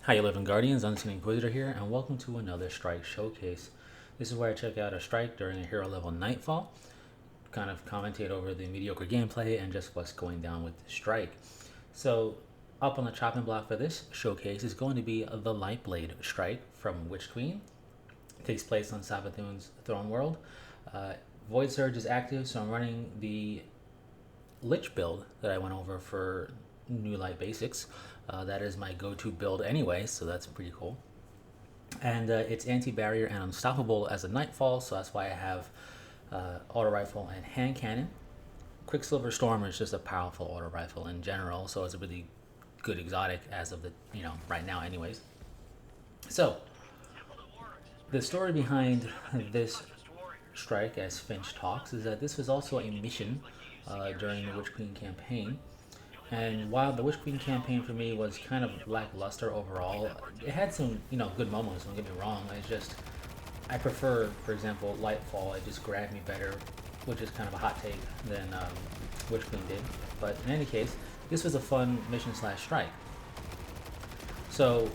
How you living, Guardians? Unseen Inquisitor here, and welcome to another Strike Showcase. This is where I check out a strike during a hero level Nightfall, kind of commentate over the mediocre gameplay and just what's going down with the strike. So, up on the chopping block for this showcase is going to be the Lightblade strike from Witch Queen. It takes place on Savathun's Throne World. Void Surge is active, so I'm running the Lich build that I went over for New Light Basics. That is my go-to build anyway, so that's pretty cool. And it's anti-barrier and unstoppable as a Nightfall, so that's why I have auto rifle and hand cannon. Quicksilver Storm is just a powerful auto rifle in general, so it's a really good exotic as of the right now, anyways. So the story behind this strike, as Finch talks, is that this was also a mission during the Witch Queen campaign. And while the Witch Queen campaign for me was kind of lackluster overall, it had some, good moments, don't get me wrong. It's just, I prefer, for example, Lightfall. It just grabbed me better, which is kind of a hot take, than Witch Queen did. But in any case, this was a fun mission/strike. So,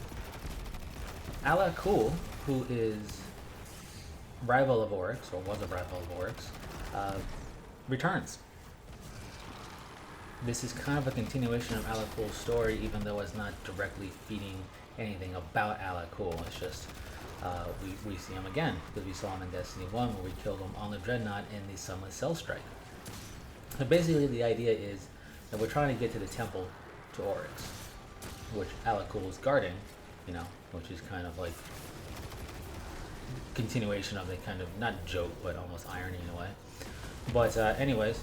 Alak-Hul, who is rival of Oryx, or was a rival of Oryx, returns. This is kind of a continuation of Alak-Hul's story, even though it's not directly feeding anything about Alak-Hul. It's just we see him again, because we saw him in Destiny 1 where we killed him on the Dreadnought in the Sunless Cell Strike. So basically the idea is that we're trying to get to the temple to Oryx, which Alak-Hul is guarding, which is kind of like continuation of the kind of, not joke, but almost irony in a way. But anyways,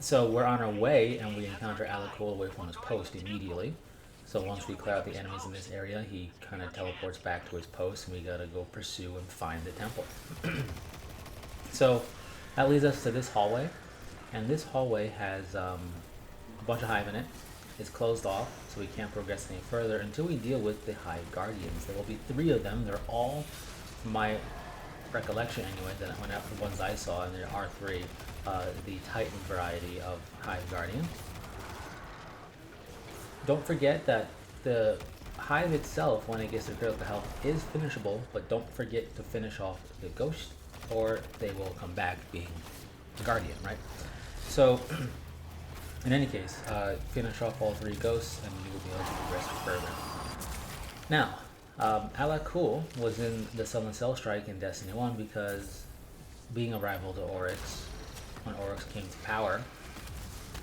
so we're on our way, and we encounter Alak-Hul away from his post immediately. So once we clear out the enemies in this area, he kind of teleports back to his post, and we gotta go pursue and find the temple. So that leads us to this hallway, and this hallway has a bunch of hive in it. It's closed off, so we can't progress any further until we deal with the Hive Guardians. There will be 3 of them. They're all, from my recollection anyway, that when the ones I saw, and there are 3, the Titan variety of Hive Guardian. Don't forget that the Hive itself, when it gets to critical health, is finishable, but don't forget to finish off the Ghost, or they will come back being Guardian, right? So, in any case, finish off all 3 Ghosts, and you will be able to progress further. Now, Alak-Hul was in the Sunless Cell Strike in Destiny 1 because, being a rival to Oryx, when Oryx came to power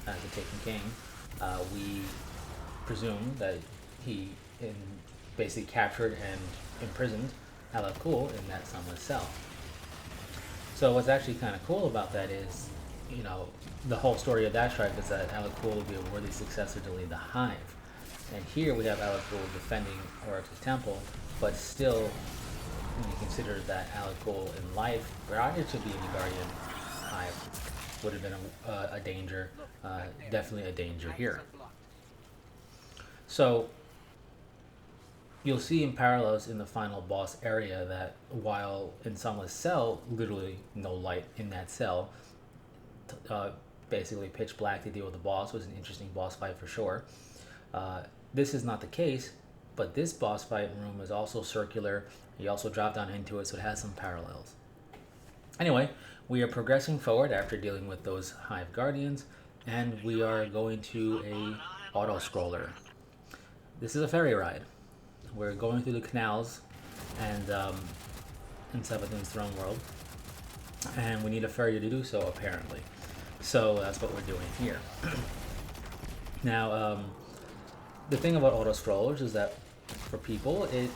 as the Taken King, we presumed that he basically captured and imprisoned Alak-Hul in that Sunless Cell. So what's actually kind of cool about that is, the whole story of that strike is that Alak-Hul will be a worthy successor to lead the Hive. And here we have Alak-Hul defending Oryx's temple, but still, when you consider that Alak-Hul in life, prior to being a Guardian, Hive would have been a danger, definitely a danger here. So you'll see in parallels in the final boss area that while in Sunless Cell, literally no light in that cell, basically pitch black to deal with the boss, was an interesting boss fight for sure. This is not the case, but this boss fight room is also circular. You also drop down into it, so it has some parallels. Anyway, we are progressing forward after dealing with those Hive Guardians, and we are going to a auto-scroller. This is a ferry ride. We're going through the canals and in Savathun's Throne World, and we need a ferry to do so, apparently. So that's what we're doing here. Now, the thing about auto-scrollers is that for people, it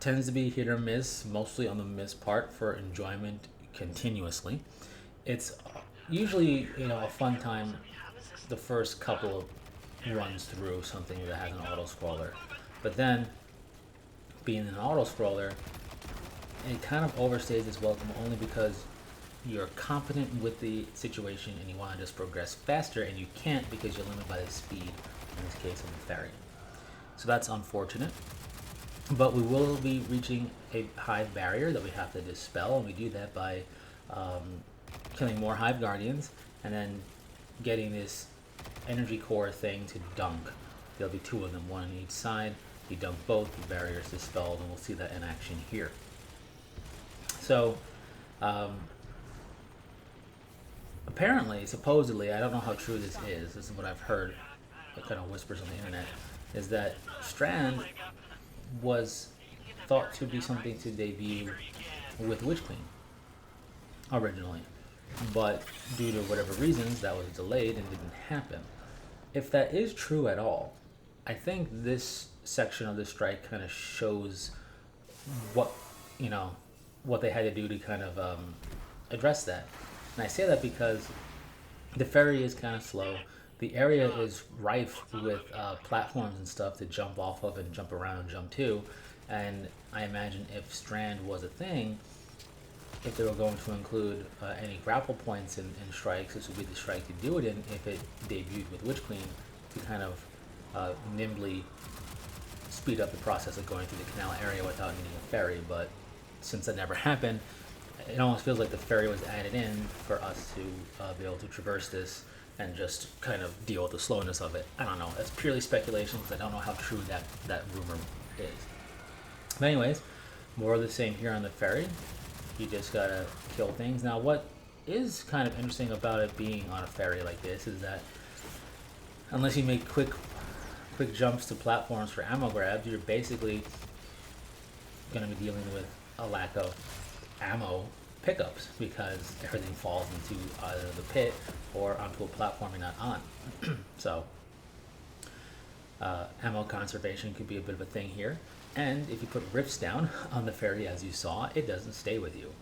tends to be hit or miss, mostly on the miss part for enjoyment continuously. It's usually, a fun time the first couple of runs through something that has an auto-scroller. But then, being an auto-scroller, it kind of overstays its welcome only because you're competent with the situation and you want to just progress faster, and you can't because you're limited by the speed, in this case of the ferry. So that's unfortunate. But we will be reaching a Hive barrier that we have to dispel, and we do that by killing more Hive Guardians and then getting this energy core thing to dunk. There'll be two of them, one on each side. You dunk both, the barrier is dispelled, and we'll see that in action here. So, apparently, supposedly, I don't know how true this is what I've heard, kind of whispers on the internet, is that Strand was thought to be something to debut with Witch Queen originally, but due to whatever reasons that was delayed and didn't happen. If that is true at all, I think this section of the strike kind of shows what what they had to do to kind of address that. And I say that because the ferry is kind of slow. The area is rife with platforms and stuff to jump off of and jump around and jump to. And I imagine if Strand was a thing, if they were going to include any grapple points in strikes, this would be the strike to do it in if it debuted with Witch Queen, to kind of nimbly speed up the process of going through the canal area without needing a ferry. But since that never happened, it almost feels like the ferry was added in for us to be able to traverse this and just kind of deal with the slowness of it. I don't know. It's purely speculation because I don't know how true that rumor is. But anyways, more of the same here on the ferry. You just gotta kill things. Now, what is kind of interesting about it being on a ferry like this is that unless you make quick jumps to platforms for ammo grabs, you're basically going to be dealing with a lack of ammo pickups because everything falls into either the pit or onto a platform you're not on. So ammo conservation could be a bit of a thing here. And if you put rifts down on the ferry, as you saw, it doesn't stay with you,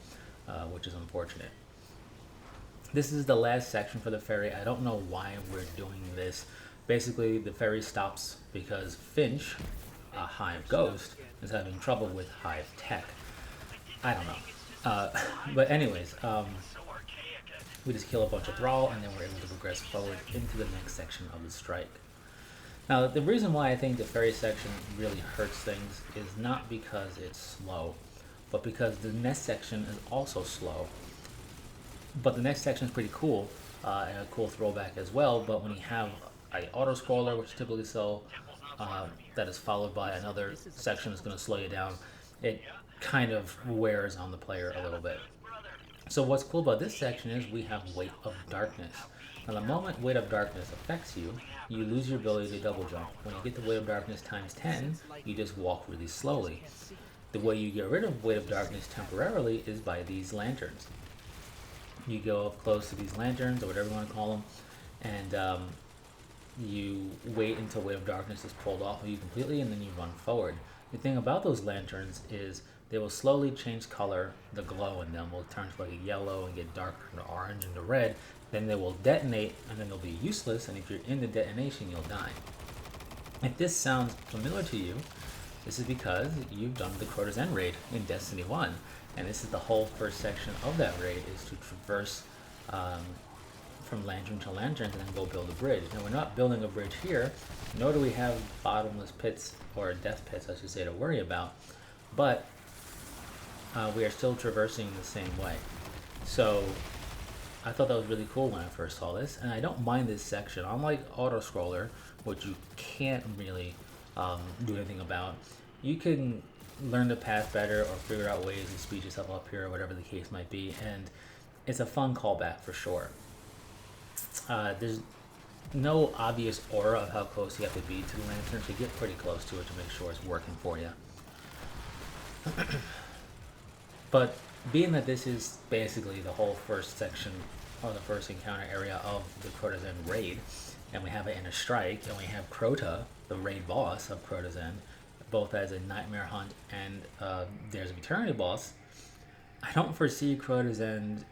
which is unfortunate. This is the last section for the ferry. I don't know why we're doing this. Basically, the ferry stops because Finch, a Hive ghost, is having trouble with Hive tech. I don't know. But anyways, we just kill a bunch of Thrall, and then we're able to progress forward into the next section of the strike. Now, the reason why I think the ferry section really hurts things is not because it's slow, but because the next section is also slow. But the next section is pretty cool, and a cool throwback as well. But when you have an auto-scroller, which typically so, that is followed by another section that's going to slow you down, it kind of wears on the player a little bit. So what's cool about this section is we have Weight of Darkness. Now, the moment Weight of Darkness affects you, you lose your ability to double jump. When you get the Weight of Darkness times 10, you just walk really slowly. The way you get rid of Weight of Darkness temporarily is by these lanterns. You go up close to these lanterns, or whatever you want to call them, and you wait until Weight of Darkness is pulled off of you completely, and then you run forward. The thing about those lanterns is they will slowly change color. The glow in them will turn to like a yellow and get darker into orange into red. Then they will detonate, and then they'll be useless, and if you're in the detonation, you'll die. If this sounds familiar to you, this is because you've done the Crota's End raid in Destiny 1, and this is the whole first section of that raid, is to traverse from lantern to lantern and then go build a bridge. Now, we're not building a bridge here, nor do we have bottomless pits, or death pits, I should say, to worry about, but we are still traversing the same way. So I thought that was really cool when I first saw this, and I don't mind this section. Unlike auto-scroller, which you can't really do anything about, you can learn the path better or figure out ways to speed yourself up here or whatever the case might be, and it's a fun callback for sure. There's no obvious aura of how close you have to be to the lantern, so you get pretty close to it to make sure it's working for you. But being that this is basically the whole first section or the first encounter area of the Crota's End raid, and we have it in a strike, and we have Crota, the raid boss of Crota's End, both as a Nightmare Hunt and there's an Eternity boss, I don't foresee Crota's End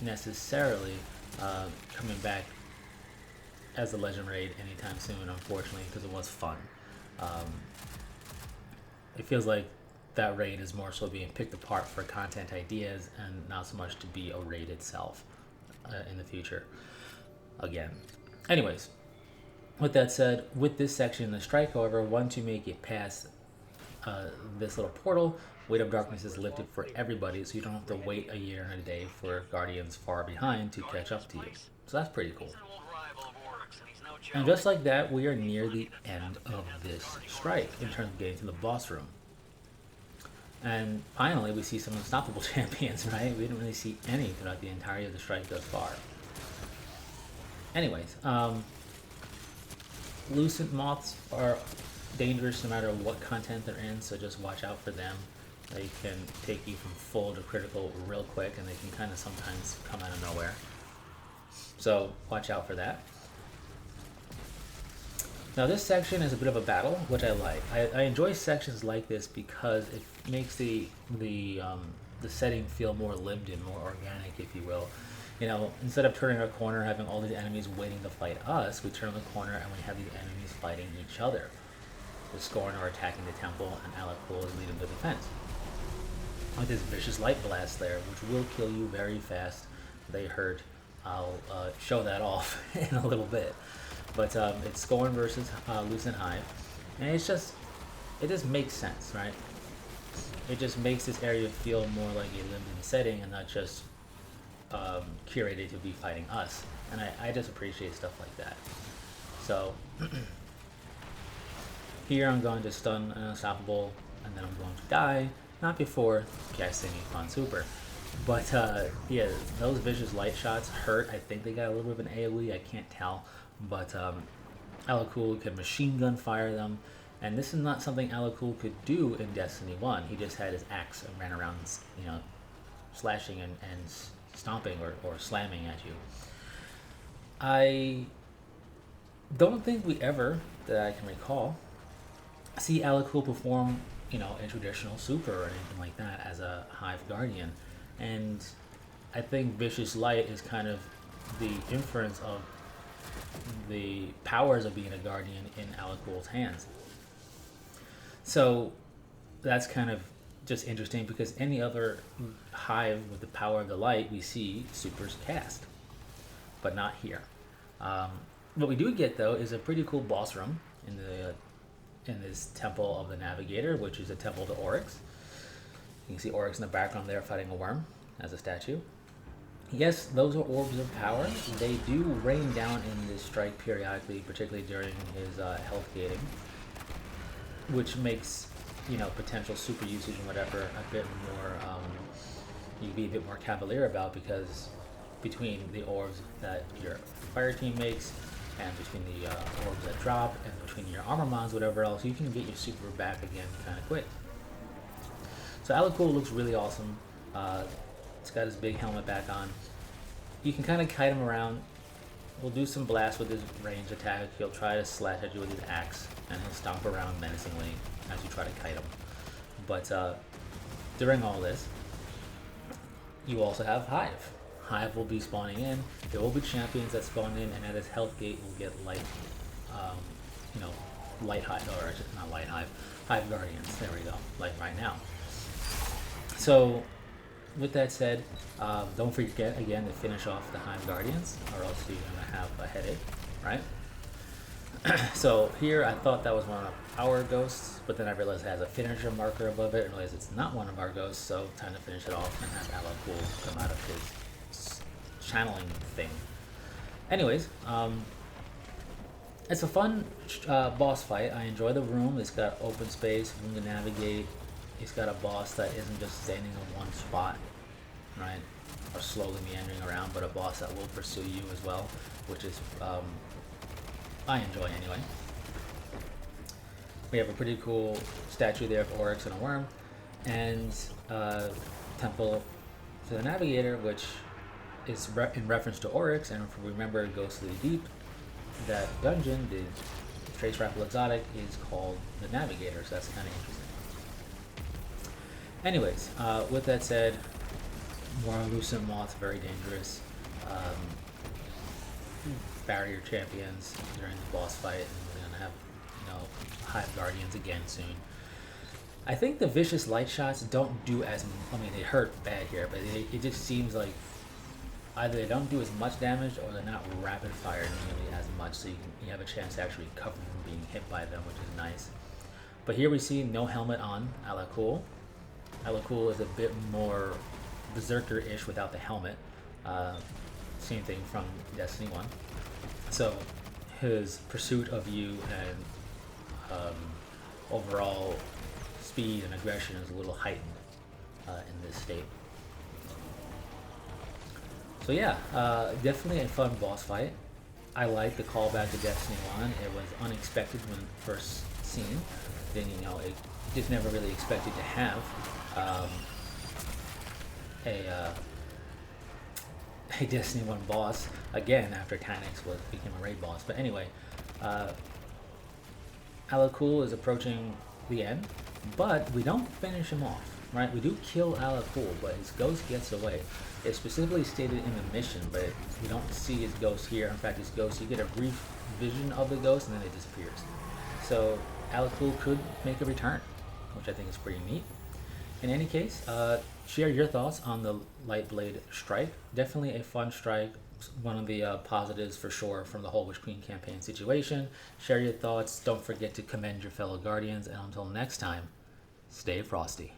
necessarily coming back as a Legend raid anytime soon, unfortunately, because it was fun. It feels like that raid is more so being picked apart for content ideas and not so much to be a raid itself in the future again. Anyways, with that said, with this section in the strike, however, once you make it past this little portal, Weight of Darkness is lifted for everybody, so you don't have to wait a year and a day for Guardians far behind to catch up to you. So that's pretty cool. And just like that, we are near the end of this strike in terms of getting to the boss room. And finally, we see some unstoppable champions, right? We didn't really see any throughout the entirety of the strike thus far. Anyways, lucent moths are dangerous no matter what content they're in, so just watch out for them. They can take you from full to critical real quick, and they can kind of sometimes come out of nowhere. So watch out for that. Now this section is a bit of a battle, which I like. I enjoy sections like this because it makes the setting feel more lived in, more organic, if you will. You know, instead of turning a corner, having all these enemies waiting to fight us, we turn the corner and we have these enemies fighting each other. The Scorn are attacking the temple, and Alak-Hul is leading the defense. With this vicious light blast there, which will kill you very fast. They hurt. I'll show that off in a little bit. But it's Scorn versus Lucent Hive, and it just makes sense, right? It just makes this area feel more like a limited setting and not just curated to be fighting us. And I just appreciate stuff like that. So here I'm going to stun an Unstoppable, and then I'm going to die, not before casting a fun super. But yeah, those vicious light shots hurt. I think they got a little bit of an AoE, I can't tell. But Alak-Hul could machine gun fire them, and this is not something Alak-Hul could do in Destiny 1. He just had his axe and ran around, you know, slashing and stomping or slamming at you. I don't think we ever, that I can recall, see Alak-Hul perform, you know, a traditional super or anything like that as a Hive Guardian. And I think Vicious Light is kind of the inference of the powers of being a Guardian in Alak-Hul's hands. So that's kind of just interesting because any other Hive with the power of the light we see supers cast, but not here. What we do get though is a pretty cool boss room in this Temple of the Navigator, which is a temple to Oryx. You can see Oryx in the background there fighting a worm as a statue. Yes, those are orbs of power. They do rain down in this strike periodically, particularly during his health gating, which makes, you know, potential super usage and whatever a bit more, you can be a bit more cavalier about, because between the orbs that your fire team makes and between the orbs that drop and between your armor mons, whatever else, you can get your super back again kind of quick. So Alak-Hul looks really awesome. It's got his big helmet back on. You can kind of kite him around. We'll do some blasts with his range attack. He'll try to slash at you with his axe, and he'll stomp around menacingly as you try to kite him. But during all this, you also have Hive. Hive will be spawning in. There will be champions that spawn in, and at his health gate, we'll get light, you know, light Hive, or not light Hive, Hive Guardians. There we go, like right now. So, with that said, don't forget again to finish off the Hive Guardians, or else you're gonna have a headache, right? So here I thought that was one of our ghosts, but then I realized it has a finisher marker above it, and realized it's not one of our ghosts, so time to finish it off and have Alak-Hul come out of his channeling thing. Anyways, it's a fun boss fight. I enjoy the room. It's got open space, room to navigate. It's got a boss that isn't just standing in one spot, right, or slowly meandering around, but a boss that will pursue you as well, which is I enjoy anyway. We have a pretty cool statue there of Oryx and a worm, and Temple to the Navigator, which is in reference to Oryx, and if we remember Ghostly Deep, that dungeon, the Trace Raffle Exotic, is called the Navigator, so that's kind of interesting. Anyways, with that said, more Lucent Moths, very dangerous. Barrier champions during the boss fight, and we're gonna have, you know, Hive Guardians again soon. I think the vicious light shots don't do as, I mean, they hurt bad here, but it just seems like either they don't do as much damage or they're not rapid fire nearly as much, so you have a chance to actually recover from being hit by them, which is nice. But here we see no helmet on Alak-Hul. Alak-Hul is a bit more berserker-ish without the helmet. Same thing from Destiny 1. So his pursuit of you and overall speed and aggression is a little heightened in this state. So yeah, definitely a fun boss fight. I like the callback to Destiny 1. It was unexpected when first seen. Then, you know, it just never really expected to have a Destiny 1 boss again after Tanix became a raid boss. But anyway, Alak-Hul is approaching the end, but we don't finish him off, right? We do kill Alak-Hul, but his ghost gets away. It's specifically stated in the mission, but we don't see his ghost here. In fact, his ghost, you get a brief vision of the ghost and then it disappears. So Alak-Hul could make a return, which I think is pretty neat. In any case, share your thoughts on the Lightblade strike. Definitely a fun strike. One of the positives for sure from the whole Witch Queen campaign situation. Share your thoughts. Don't forget to commend your fellow Guardians. And until next time, stay frosty.